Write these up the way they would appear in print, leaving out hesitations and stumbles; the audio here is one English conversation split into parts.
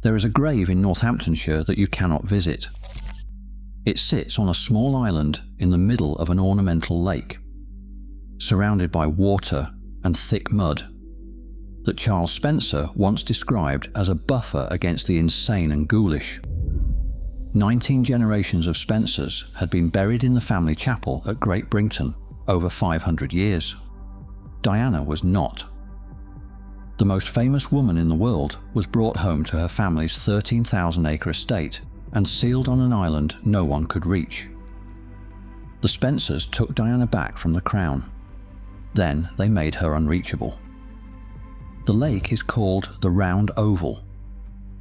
There is a grave in Northamptonshire that you cannot visit. It sits on a small island in the middle of an ornamental lake, surrounded by water and thick mud, that Charles Spencer once described as a buffer against the insane and ghoulish. 19 generations of Spencers had been buried in the family chapel at Great Brington over 500 years. Diana was not. The most famous woman in the world was brought home to her family's 13,000-acre estate and sealed on an island no one could reach. The Spencers took Diana back from the crown. Then they made her unreachable. The lake is called the Round Oval.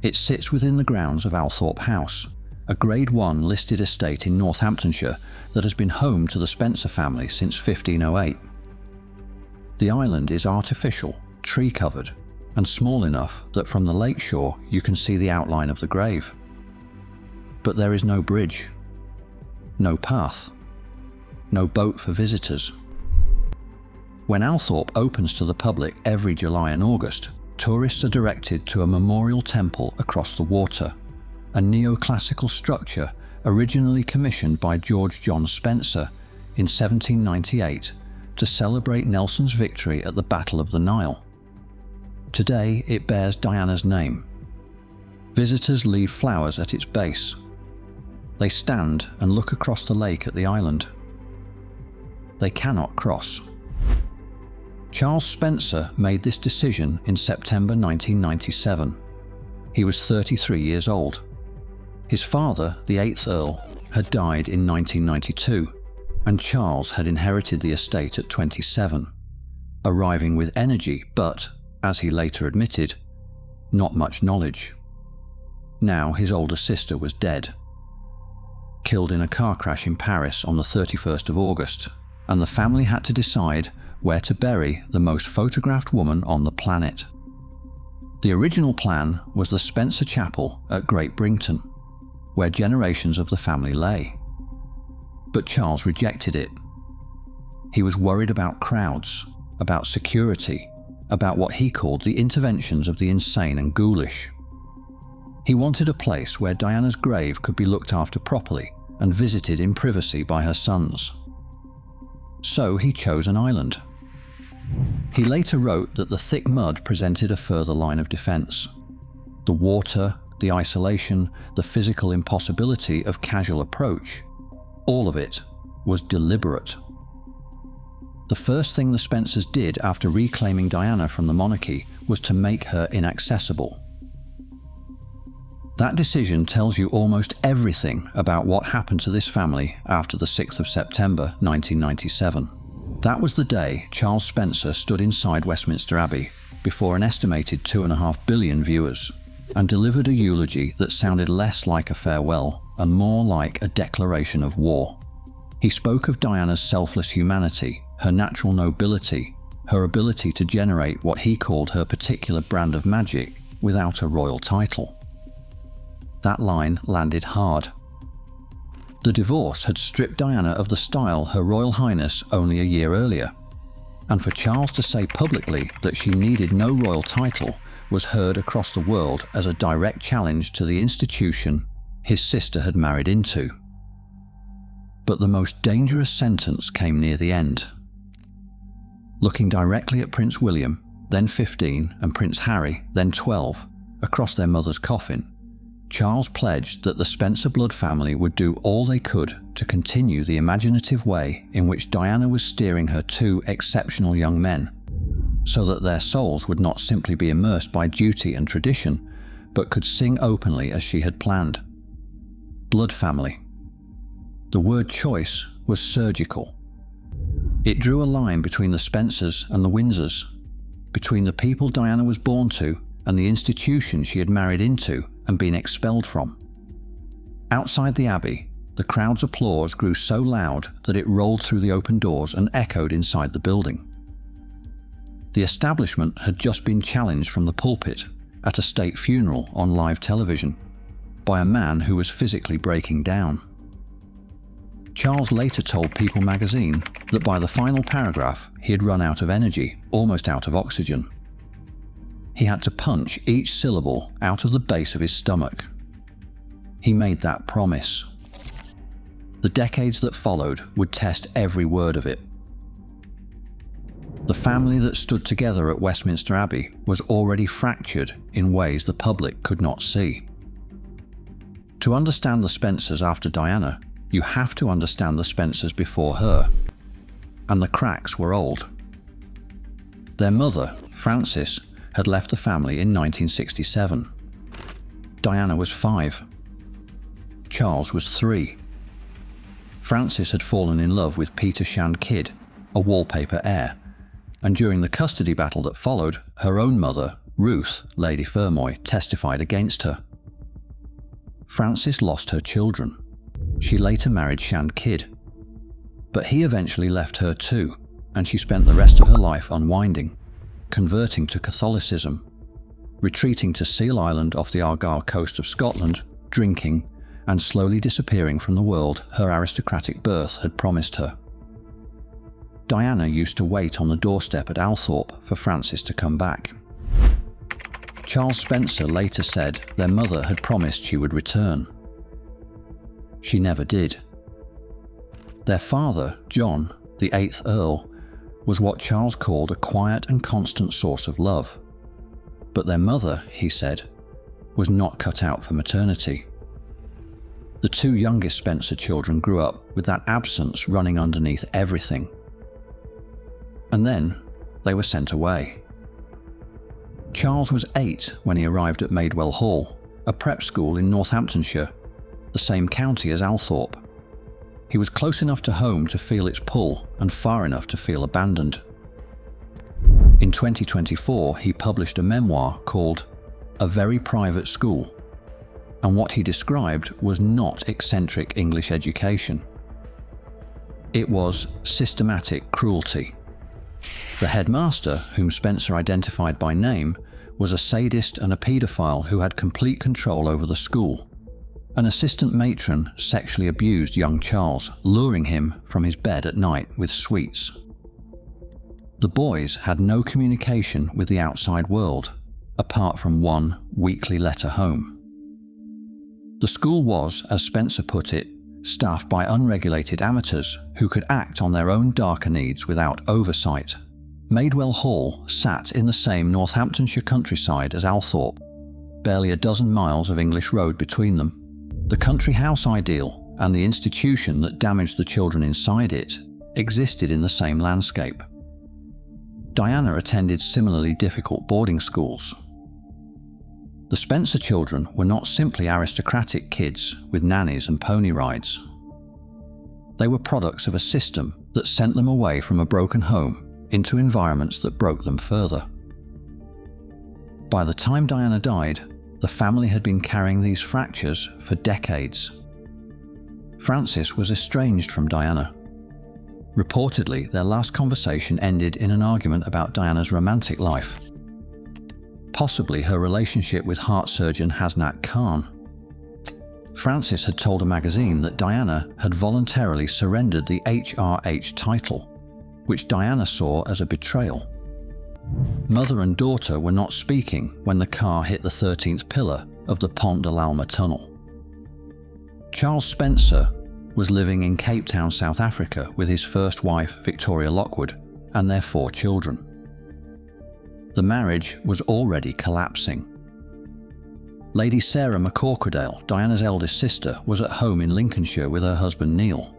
It sits within the grounds of Althorp House, a Grade 1 listed estate in Northamptonshire that has been home to the Spencer family since 1508. The island is artificial, tree-covered, and small enough that from the lake shore you can see the outline of the grave. But there is no bridge, no path, no boat for visitors. When Althorp opens to the public every July and August, tourists are directed to a memorial temple across the water, a neoclassical structure originally commissioned by George John Spencer in 1798 to celebrate Nelson's victory at the Battle of the Nile. Today it bears Diana's name. Visitors leave flowers at its base. They stand and look across the lake at the island. They cannot cross. Charles Spencer made this decision in September 1997. He was 33 years old. His father, the 8th Earl, had died in 1992, and Charles had inherited the estate at 27, arriving with energy but, as he later admitted, not much knowledge. Now his older sister was dead, killed in a car crash in Paris on the 31st of August, and the family had to decide where to bury the most photographed woman on the planet. The original plan was the Spencer Chapel at Great Brington, where generations of the family lay. But Charles rejected it. He was worried about crowds, about security, about what he called the interventions of the insane and ghoulish. He wanted a place where Diana's grave could be looked after properly and visited in privacy by her sons. So he chose an island. He later wrote that the thick mud presented a further line of defense. The water, the isolation, the physical impossibility of casual approach, all of it was deliberate. The first thing the Spencers did after reclaiming Diana from the monarchy was to make her inaccessible. That decision tells you almost everything about what happened to this family after the 6th of September 1997. That was the day Charles Spencer stood inside Westminster Abbey before an estimated 2.5 billion viewers and delivered a eulogy that sounded less like a farewell and more like a declaration of war. He spoke of Diana's selfless humanity, her natural nobility, her ability to generate what he called her particular brand of magic without a royal title. That line landed hard. The divorce had stripped Diana of the style Her Royal Highness only a year earlier, and for Charles to say publicly that she needed no royal title was heard across the world as a direct challenge to the institution his sister had married into. But the most dangerous sentence came near the end. Looking directly at Prince William, then 15, and Prince Harry, then 12, across their mother's coffin, Charles pledged that the Spencer blood family would do all they could to continue the imaginative way in which Diana was steering her two exceptional young men, so that their souls would not simply be immersed by duty and tradition, but could sing openly as she had planned. Blood family. The word choice was surgical. It drew a line between the Spencers and the Windsors, between the people Diana was born to and the institution she had married into and been expelled from. Outside the Abbey, the crowd's applause grew so loud that it rolled through the open doors and echoed inside the building. The establishment had just been challenged from the pulpit at a state funeral on live television by a man who was physically breaking down. Charles later told People magazine that by the final paragraph he had run out of energy, almost out of oxygen. He had to punch each syllable out of the base of his stomach. He made that promise. The decades that followed would test every word of it. The family that stood together at Westminster Abbey was already fractured in ways the public could not see. To understand the Spencers after Diana, you have to understand the Spencers before her, and the cracks were old. Their mother, Frances, had left the family in 1967. Diana was 5. Charles was 3. Frances had fallen in love with Peter Shand Kidd, a wallpaper heir, and during the custody battle that followed, her own mother, Ruth, Lady Fermoy, testified against her. Frances lost her children. She later married Shand Kidd. But he eventually left her too, and she spent the rest of her life unwinding, converting to Catholicism, retreating to Seal Island off the Argyll coast of Scotland, drinking, and slowly disappearing from the world her aristocratic birth had promised her. Diana used to wait on the doorstep at Althorp for Frances to come back. Charles Spencer later said their mother had promised she would return. She never did. Their father, John, the 8th Earl, was what Charles called a quiet and constant source of love. But their mother, he said, was not cut out for maternity. The 2 youngest Spencer children grew up with that absence running underneath everything. And then they were sent away. Charles was 8 when he arrived at Maidwell Hall, a prep school in Northamptonshire, the same county as Althorp. He was close enough to home to feel its pull and far enough to feel abandoned. In 2024, he published a memoir called A Very Private School, and what he described was not eccentric English education. It was systematic cruelty. The headmaster, whom Spencer identified by name, was a sadist and a paedophile who had complete control over the school. An assistant matron sexually abused young Charles, luring him from his bed at night with sweets. The boys had no communication with the outside world, apart from one weekly letter home. The school was, as Spencer put it, staffed by unregulated amateurs who could act on their own darker needs without oversight. Maidwell Hall sat in the same Northamptonshire countryside as Althorp, barely a dozen miles of English road between them. The country house ideal and the institution that damaged the children inside it existed in the same landscape. Diana attended similarly difficult boarding schools. The Spencer children were not simply aristocratic kids with nannies and pony rides. They were products of a system that sent them away from a broken home into environments that broke them further. By the time Diana died, the family had been carrying these fractures for decades. Frances was estranged from Diana. Reportedly, their last conversation ended in an argument about Diana's romantic life, possibly her relationship with heart surgeon Hasnat Khan. Frances had told a magazine that Diana had voluntarily surrendered the HRH title, which Diana saw as a betrayal. Mother and daughter were not speaking when the car hit the 13th pillar of the Pont de l'Alma tunnel. Charles Spencer was living in Cape Town, South Africa with his first wife, Victoria Lockwood, and their 4 children. The marriage was already collapsing. Lady Sarah McCorquodale, Diana's eldest sister, was at home in Lincolnshire with her husband Neil.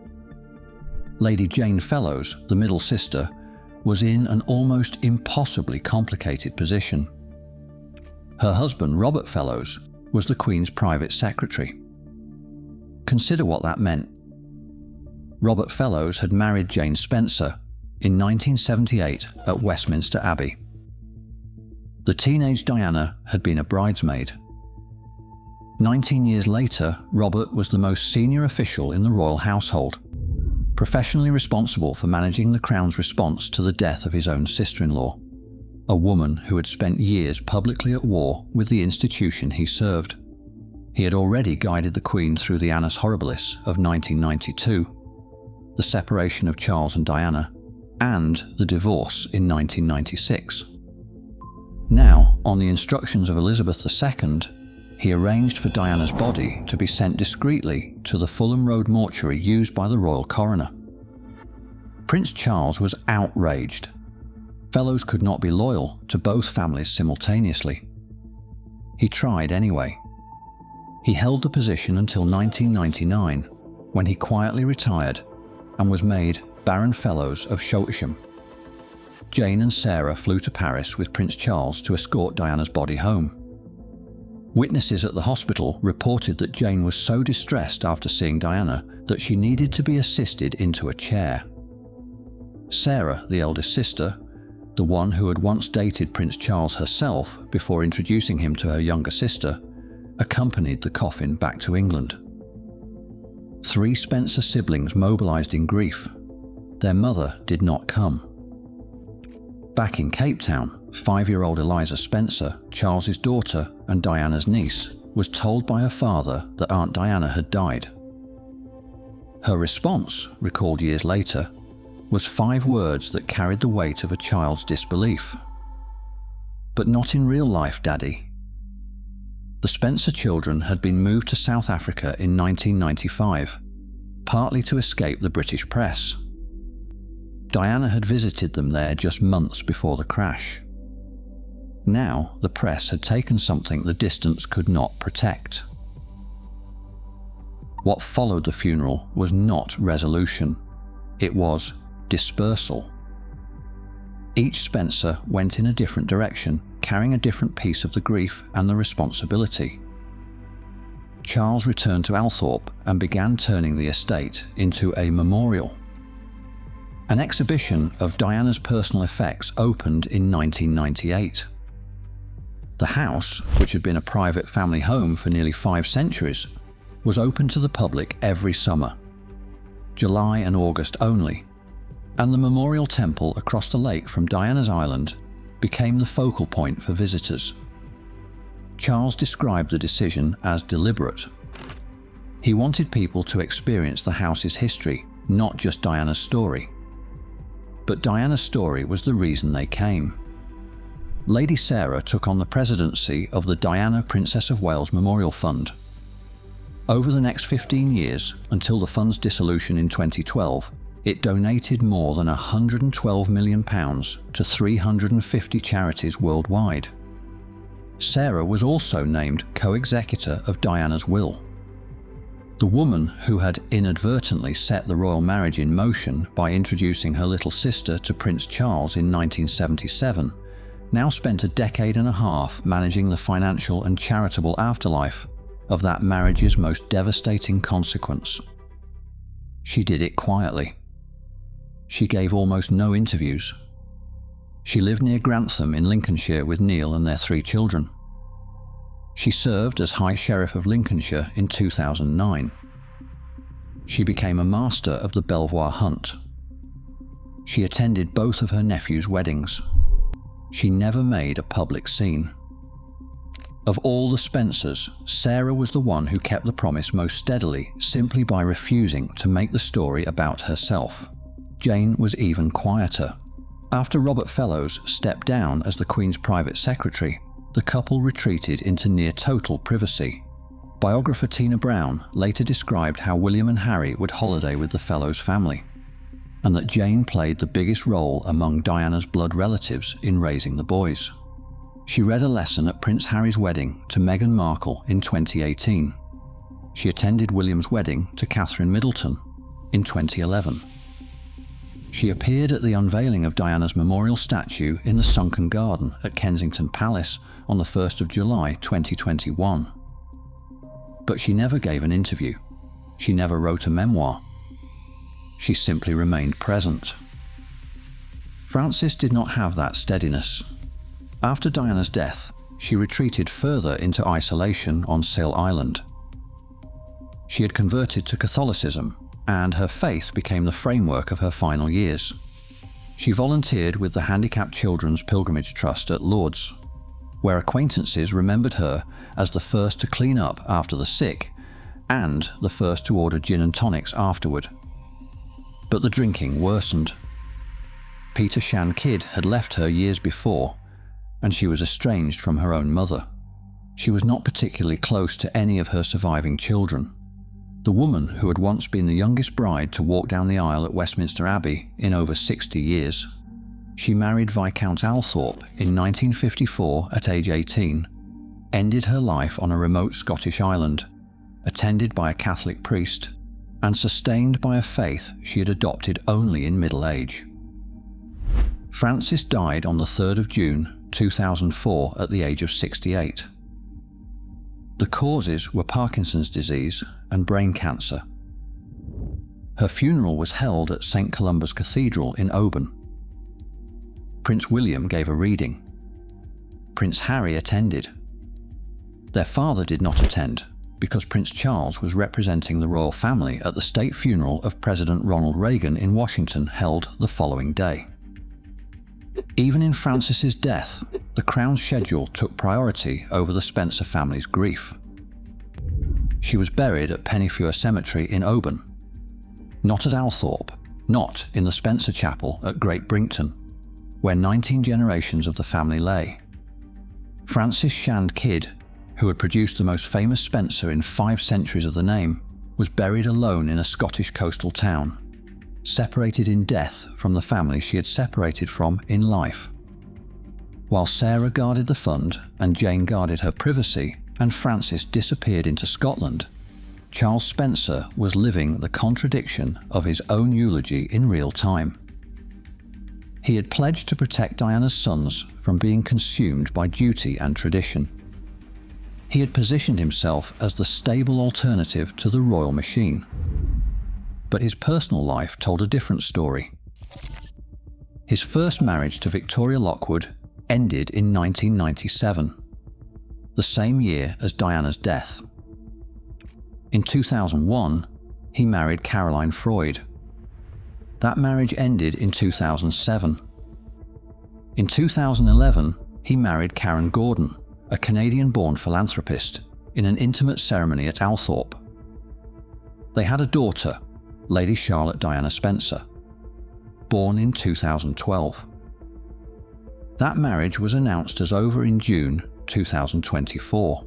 Lady Jane Fellows, the middle sister, was in an almost impossibly complicated position. Her husband, Robert Fellows, was the Queen's private secretary. Consider what that meant. Robert Fellows had married Jane Spencer in 1978 at Westminster Abbey. The teenage Diana had been a bridesmaid. 19 years later, Robert was the most senior official in the royal household, professionally responsible for managing the Crown's response to the death of his own sister-in-law, a woman who had spent years publicly at war with the institution he served. He had already guided the Queen through the Annus Horribilis of 1992, the separation of Charles and Diana, and the divorce in 1996. Now, on the instructions of Elizabeth II, he arranged for Diana's body to be sent discreetly to the Fulham Road mortuary used by the royal coroner. Prince Charles was outraged. Fellows could not be loyal to both families simultaneously. He tried anyway. He held the position until 1999, when he quietly retired and was made Baron Fellows of Chotesham. Jane and Sarah flew to Paris with Prince Charles to escort Diana's body home. Witnesses at the hospital reported that Jane was so distressed after seeing Diana that she needed to be assisted into a chair. Sarah, the eldest sister, the one who had once dated Prince Charles herself before introducing him to her younger sister, accompanied the coffin back to England. 3 Spencer siblings mobilised in grief. Their mother did not come. Back in Cape Town, 5-year-old Eliza Spencer, Charles's daughter and Diana's niece, was told by her father that Aunt Diana had died. Her response, recalled years later, was 5 words that carried the weight of a child's disbelief. "But not in real life, Daddy." The Spencer children had been moved to South Africa in 1995, partly to escape the British press. Diana had visited them there just months before the crash. Now, the press had taken something the distance could not protect. What followed the funeral was not resolution. It was dispersal. Each Spencer went in a different direction, carrying a different piece of the grief and the responsibility. Charles returned to Althorp and began turning the estate into a memorial. An exhibition of Diana's personal effects opened in 1998. The house, which had been a private family home for nearly 5 centuries, was open to the public every summer, July and August only, and the memorial temple across the lake from Diana's Island became the focal point for visitors. Charles described the decision as deliberate. He wanted people to experience the house's history, not just Diana's story. But Diana's story was the reason they came. Lady Sarah took on the presidency of the Diana Princess of Wales Memorial Fund. Over the next 15 years, until the fund's dissolution in 2012, it donated more than £112 million to 350 charities worldwide. Sarah was also named co-executor of Diana's will. The woman who had inadvertently set the royal marriage in motion by introducing her little sister to Prince Charles in 1977 now spent a decade and a half managing the financial and charitable afterlife of that marriage's most devastating consequence. She did it quietly. She gave almost no interviews. She lived near Grantham in Lincolnshire with Neil and their 3 children. She served as High Sheriff of Lincolnshire in 2009. She became a master of the Belvoir Hunt. She attended both of her nephews' weddings. She never made a public scene. Of all the Spencers, Sarah was the one who kept the promise most steadily simply by refusing to make the story about herself. Jane was even quieter. After Robert Fellows stepped down as the Queen's private secretary, the couple retreated into near total privacy. Biographer Tina Brown later described how William and Harry would holiday with the Fellows family, and that Jane played the biggest role among Diana's blood relatives in raising the boys. She read a lesson at Prince Harry's wedding to Meghan Markle in 2018. She attended William's wedding to Catherine Middleton in 2011. She appeared at the unveiling of Diana's memorial statue in the Sunken Garden at Kensington Palace on the 1st of July 2021. But she never gave an interview. She never wrote a memoir. She simply remained present. Frances did not have that steadiness. After Diana's death, she retreated further into isolation on Seal Island. She had converted to Catholicism, and her faith became the framework of her final years. She volunteered with the Handicapped Children's Pilgrimage Trust at Lourdes, where acquaintances remembered her as the first to clean up after the sick and the first to order gin and tonics afterward. But the drinking worsened. Peter Shan Kidd had left her years before, and she was estranged from her own mother. She was not particularly close to any of her surviving children. The woman who had once been the youngest bride to walk down the aisle at Westminster Abbey in over 60 years. She married Viscount Althorp in 1954 at age 18, ended her life on a remote Scottish island, attended by a Catholic priest, and sustained by a faith she had adopted only in middle age. Frances died on the 3rd of June 2004 at the age of 68. The causes were Parkinson's disease and brain cancer. Her funeral was held at St. Columba's Cathedral in Oban. Prince William gave a reading. Prince Harry attended. Their father did not attend because Prince Charles was representing the royal family at the state funeral of President Ronald Reagan in Washington held the following day. Even in Frances's death, the Crown's schedule took priority over the Spencer family's grief. She was buried at Pennyfewer Cemetery in Oban, not at Althorp, not in the Spencer Chapel at Great Brinkton, where 19 generations of the family lay. Frances Shand Kidd, who had produced the most famous Spencer in 5 centuries of the name, was buried alone in a Scottish coastal town, separated in death from the family she had separated from in life. While Sarah guarded the fund and Jane guarded her privacy and Frances disappeared into Scotland, Charles Spencer was living the contradiction of his own eulogy in real time. He had pledged to protect Diana's sons from being consumed by duty and tradition. He had positioned himself as the stable alternative to the royal machine. But his personal life told a different story. His first marriage to Victoria Lockwood ended in 1997, the same year as Diana's death. In 2001, he married Caroline Freud. That marriage ended in 2007. In 2011, he married Karen Gordon, a Canadian-born philanthropist, in an intimate ceremony at Althorp. They had a daughter, Lady Charlotte Diana Spencer, born in 2012. That marriage was announced as over in June 2024.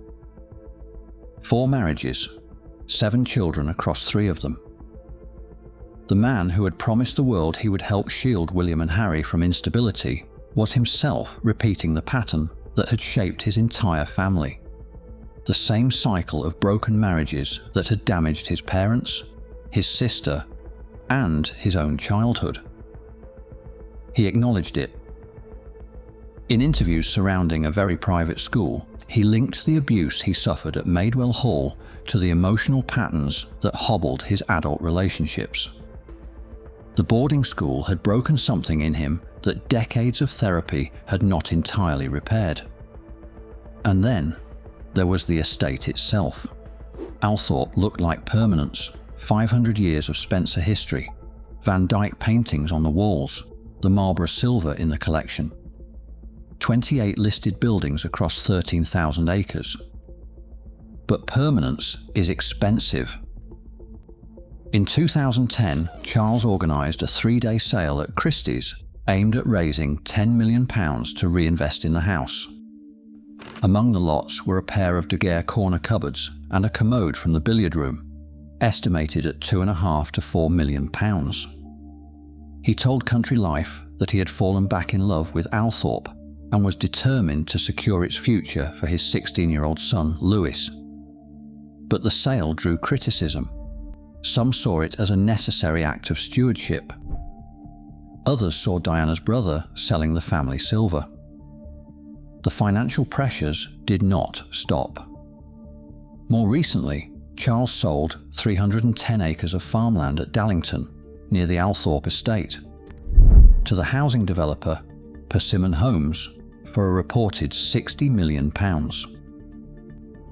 4 marriages, 7 children across 3 of them. The man who had promised the world he would help shield William and Harry from instability was himself repeating the pattern that had shaped his entire family. The same cycle of broken marriages that had damaged his parents, his sister, and his own childhood. He acknowledged it. In interviews surrounding a very private school, he linked the abuse he suffered at Maidwell Hall to the emotional patterns that hobbled his adult relationships. The boarding school had broken something in him that decades of therapy had not entirely repaired. And then there was the estate itself. Althorp looked like permanence, 500 years of Spencer history, Van Dyck paintings on the walls, the Marlborough silver in the collection, 28 listed buildings across 13,000 acres. But permanence is expensive. In 2010, Charles organised a 3-day sale at Christie's aimed at raising £10 million to reinvest in the house. Among the lots were a pair of Daguerre corner cupboards and a commode from the billiard room, estimated at £2.5 to £4 million. He told Country Life that he had fallen back in love with Althorp and was determined to secure its future for his 16-year-old son, Lewis. But the sale drew criticism. Some saw it as a necessary act of stewardship. Others saw Diana's brother selling the family silver. The financial pressures did not stop. More recently, Charles sold 310 acres of farmland at Dallington, near the Althorp estate, to the housing developer Persimmon Homes for a reported £60 million.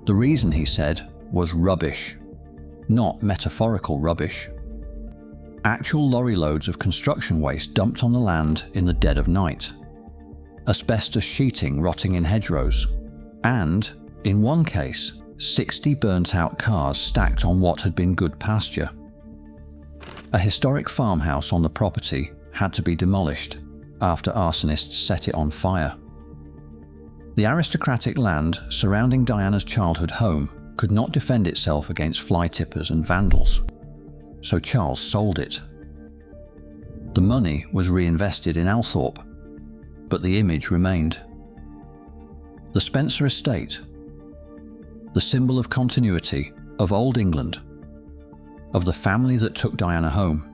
The reason, he said, was rubbish, not metaphorical rubbish. Actual lorry loads of construction waste dumped on the land in the dead of night, asbestos sheeting rotting in hedgerows, and, in one case, 60 burnt-out cars stacked on what had been good pasture. A historic farmhouse on the property had to be demolished after arsonists set it on fire. The aristocratic land surrounding Diana's childhood home could not defend itself against fly tippers and vandals, so Charles sold it. The money was reinvested in Althorp, but the image remained. The Spencer estate, the symbol of continuity, of Old England, of the family that took Diana home,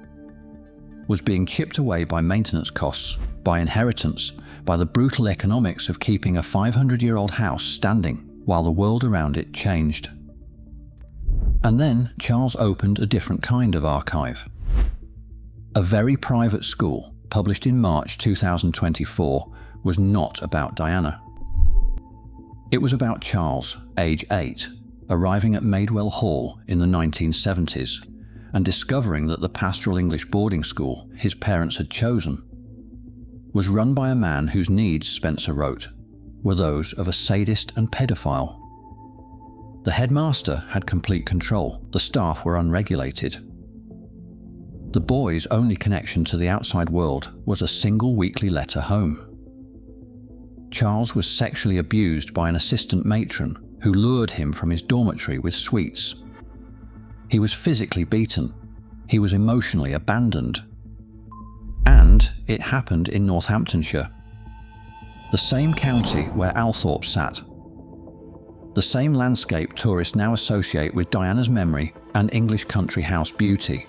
was being chipped away by maintenance costs, by inheritance, by the brutal economics of keeping a 500-year-old house standing while the world around it changed. And then Charles opened a different kind of archive. A very private school, published in March 2024, was not about Diana. It was about Charles, age 8, arriving at Madewell Hall in the 1970s and discovering that the pastoral English boarding school his parents had chosen was run by a man whose needs, Spencer wrote, were those of a sadist and pedophile. The headmaster had complete control, the staff were unregulated. The boy's only connection to the outside world was a single weekly letter home. Charles was sexually abused by an assistant matron who lured him from his dormitory with sweets. He was physically beaten. He was emotionally abandoned. And it happened in Northamptonshire, the same county where Althorp sat, the same landscape tourists now associate with Diana's memory and English country house beauty.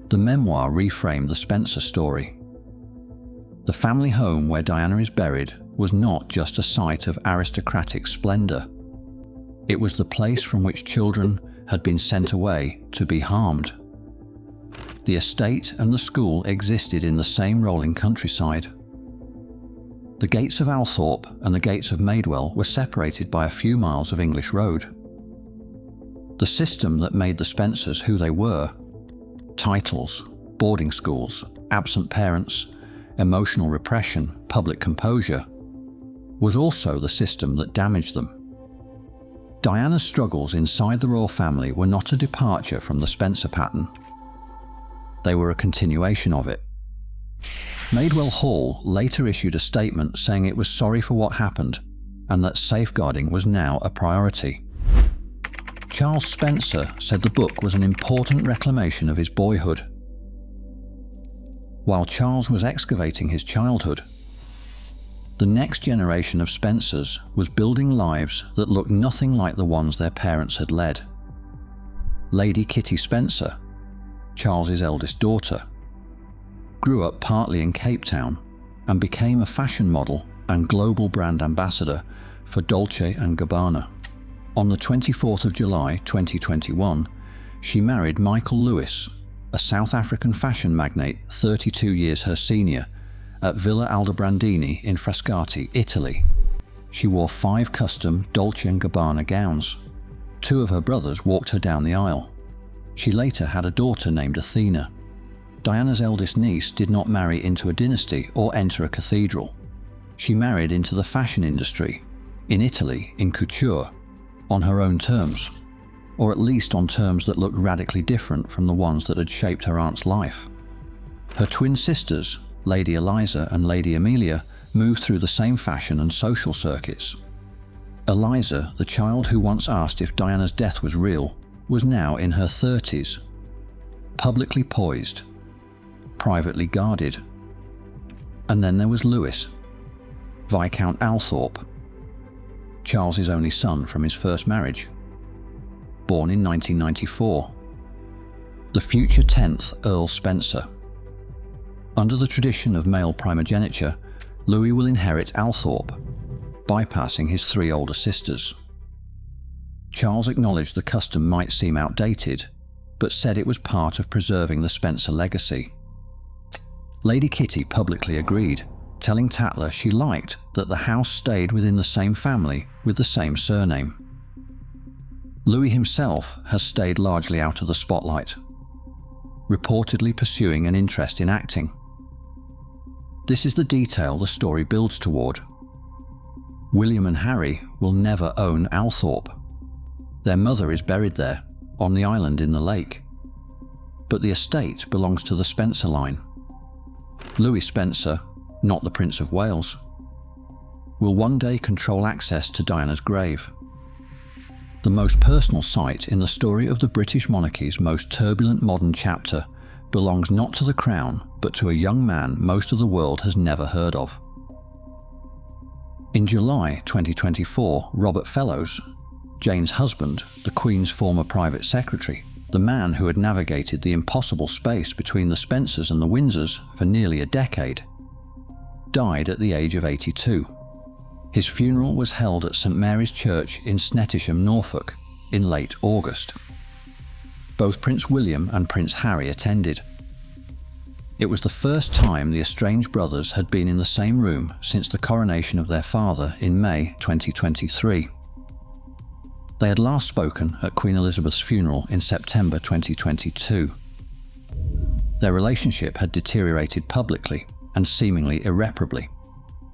The memoir reframed the Spencer story. The family home where Diana is buried was not just a site of aristocratic splendor. It was the place from which children had been sent away to be harmed. The estate and the school existed in the same rolling countryside. The gates of Althorp and the gates of Madewell were separated by a few miles of English road. The system that made the Spencers who they were, titles, boarding schools, absent parents, emotional repression, public composure, was also the system that damaged them. Diana's struggles inside the royal family were not a departure from the Spencer pattern. They were a continuation of it. Madewell Hall later issued a statement saying it was sorry for what happened and that safeguarding was now a priority. Charles Spencer said the book was an important reclamation of his boyhood. While Charles was excavating his childhood, the next generation of Spencers was building lives that looked nothing like the ones their parents had led. Lady Kitty Spencer, Charles's eldest daughter, grew up partly in Cape Town and became a fashion model and global brand ambassador for Dolce & Gabbana. On the 24th of July 2021, she married Michael Lewis, a South African fashion magnate 32 years her senior, at Villa Aldobrandini in Frascati, Italy. She wore 5 custom Dolce & Gabbana gowns. 2 of her brothers walked her down the aisle. She later had a daughter named Athena. Diana's eldest niece did not marry into a dynasty or enter a cathedral. She married into the fashion industry, in Italy, in couture, on her own terms, or at least on terms that looked radically different from the ones that had shaped her aunt's life. Her twin sisters, Lady Eliza and Lady Amelia, moved through the same fashion and social circuits. Eliza, the child who once asked if Diana's death was real, was now in her 30s, publicly poised, privately guarded. And then there was Lewis, Viscount Althorp, Charles's only son from his first marriage, born in 1994, the future 10th Earl Spencer. Under the tradition of male primogeniture, Louis will inherit Althorp, bypassing his 3 older sisters. Charles acknowledged the custom might seem outdated, but said it was part of preserving the Spencer legacy. Lady Kitty publicly agreed, telling Tatler she liked that the house stayed within the same family with the same surname. Louis himself has stayed largely out of the spotlight, reportedly pursuing an interest in acting. This is the detail the story builds toward. William and Harry will never own Althorp. Their mother is buried there, on the island in the lake. But the estate belongs to the Spencer line. Louis Spencer, not the Prince of Wales. will one day control access to Diana's grave. The most personal site in the story of the British monarchy's most turbulent modern chapter belongs not to the Crown, but to a young man most of the world has never heard of. In July 2024, Robert Fellowes, Jane's husband, the Queen's former private secretary, the man who had navigated the impossible space between the Spencers and the Windsors for nearly a decade, died at the age of 82. His funeral was held at St Mary's Church in Snettisham, Norfolk, in late August. Both Prince William and Prince Harry attended. It was the first time the estranged brothers had been in the same room since the coronation of their father in May 2023. They had last spoken at Queen Elizabeth's funeral in September 2022. Their relationship had deteriorated publicly and seemingly irreparably.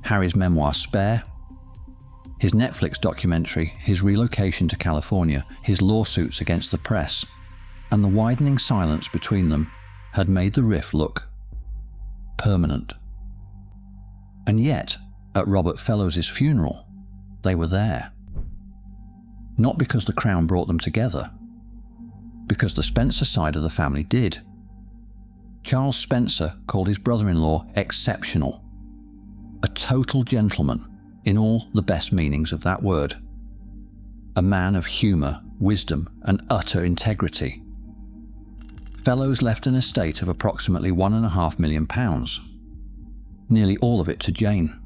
Harry's memoir Spare, his Netflix documentary, his relocation to California, his lawsuits against the press, and the widening silence between them had made the rift look permanent. And yet, at Robert Fellowes' funeral, they were there. Not because the Crown brought them together, because the Spencer side of the family did. Charles Spencer called his brother-in-law exceptional, a total gentleman in all the best meanings of that word, a man of humour, wisdom and utter integrity. Fellowes left an estate of approximately £1.5 million, nearly all of it to Jane.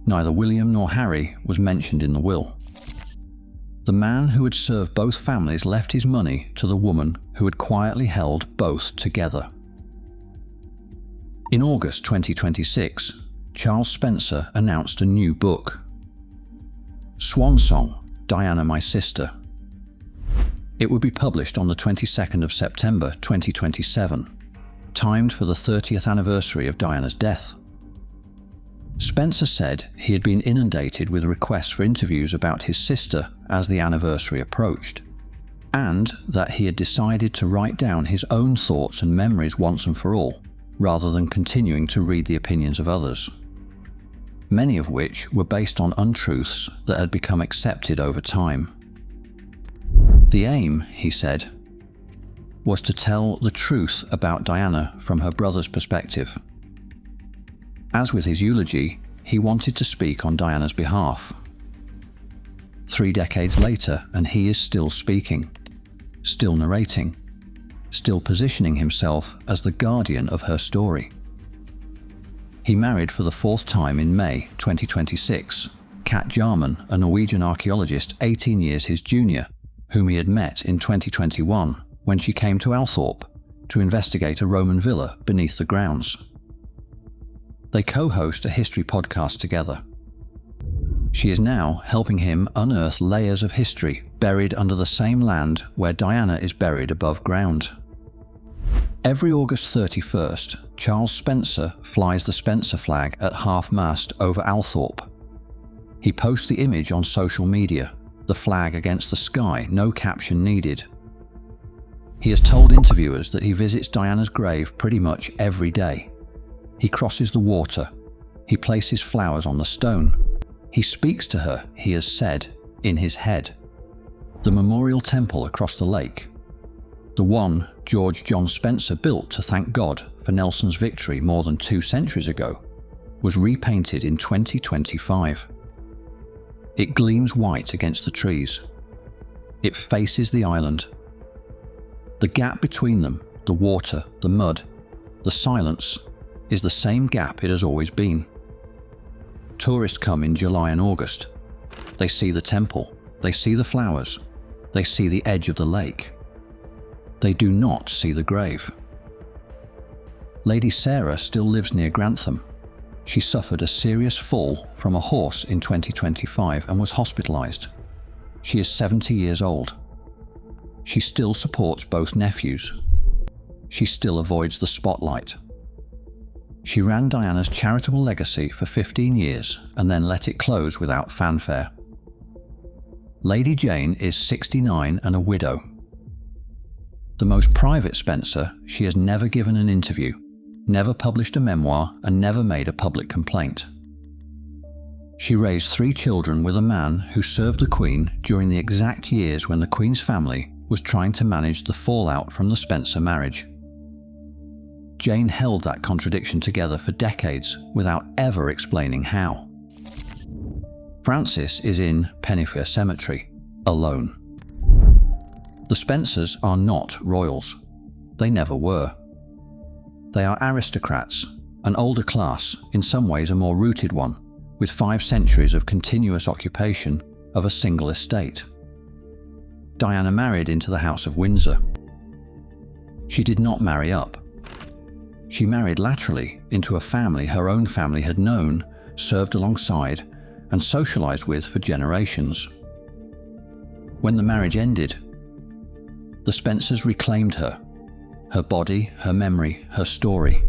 Neither William nor Harry was mentioned in the will. The man who had served both families left his money to the woman who had quietly held both together. In August 2026, Charles Spencer announced a new book, Swan Song, Diana My Sister. It would be published on the 22nd of September 2027, timed for the 30th anniversary of Diana's death. Spencer said he had been inundated with requests for interviews about his sister as the anniversary approached, and that he had decided to write down his own thoughts and memories once and for all, rather than continuing to read the opinions of others, many of which were based on untruths that had become accepted over time. The aim, he said, was to tell the truth about Diana from her brother's perspective. As with his eulogy, he wanted to speak on Diana's behalf. 3 decades later, and he is still speaking, still narrating, still positioning himself as the guardian of her story. He married for the 4th time in May 2026, Kat Jarman, a Norwegian archaeologist 18 years his junior, whom he had met in 2021 when she came to Althorp to investigate a Roman villa beneath the grounds. They co-host a history podcast together. She is now helping him unearth layers of history buried under the same land where Diana is buried above ground. Every August 31st, Charles Spencer flies the Spencer flag at half-mast over Althorp. He posts the image on social media, the flag against the sky, no caption needed. He has told interviewers that he visits Diana's grave pretty much every day. He crosses the water. He places flowers on the stone. He speaks to her, he has said, in his head. The memorial temple across the lake, the one George John Spencer built to thank God for Nelson's victory more than 2 centuries ago, was repainted in 2025. It gleams white against the trees. It faces the island. The gap between them, the water, the mud, the silence, is the same gap it has always been. Tourists come in July and August. They see the temple, they see the flowers, they see the edge of the lake. They do not see the grave. Lady Sarah still lives near Grantham. She suffered a serious fall from a horse in 2025 and was hospitalised. She is 70 years old. She still supports both nephews. She still avoids the spotlight. She ran Diana's charitable legacy for 15 years and then let it close without fanfare. Lady Jane is 69 and a widow. The most private Spencer, she has never given an interview, never published a memoir, and never made a public complaint. She raised 3 children with a man who served the Queen during the exact years when the Queen's family was trying to manage the fallout from the Spencer marriage. Jane held that contradiction together for decades without ever explaining how. Frances is in Pennyfair Cemetery, alone. The Spencers are not royals. They never were. They are aristocrats, an older class, in some ways a more rooted one, with 5 centuries of continuous occupation of a single estate. Diana married into the House of Windsor. She did not marry up. She married laterally into a family her own family had known, served alongside, and socialized with for generations. When the marriage ended, the Spencers reclaimed her body, her memory, her story.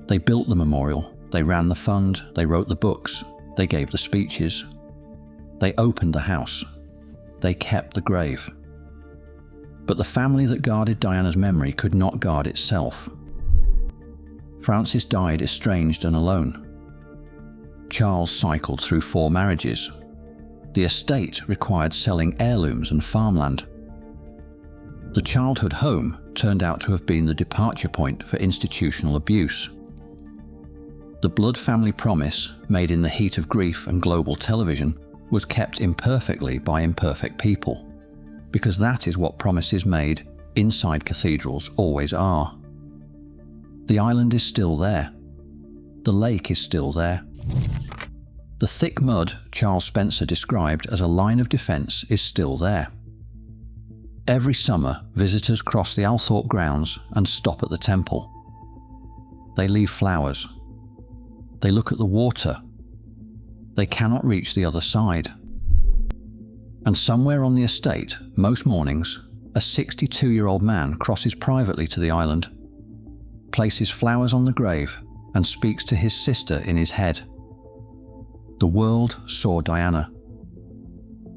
They built the memorial, they ran the fund, they wrote the books, they gave the speeches. They opened the house. They kept the grave. But the family that guarded Diana's memory could not guard itself. Frances died estranged and alone. Charles cycled through 4 marriages. The estate required selling heirlooms and farmland. The childhood home turned out to have been the departure point for institutional abuse. The blood family promise, made in the heat of grief and global television, was kept imperfectly by imperfect people, because that is what promises made inside cathedrals always are. The island is still there. The lake is still there. The thick mud Charles Spencer described as a line of defence is still there. Every summer, visitors cross the Althorp grounds and stop at the temple. They leave flowers. They look at the water. They cannot reach the other side. And somewhere on the estate, most mornings, a 62-year-old man crosses privately to the island, places flowers on the grave, and speaks to his sister in his head. The world saw Diana.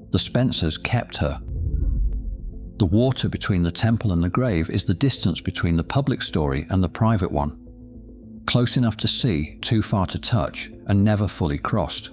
The Spencers kept her. The water between the temple and the grave is the distance between the public story and the private one. Close enough to see, too far to touch, and never fully crossed.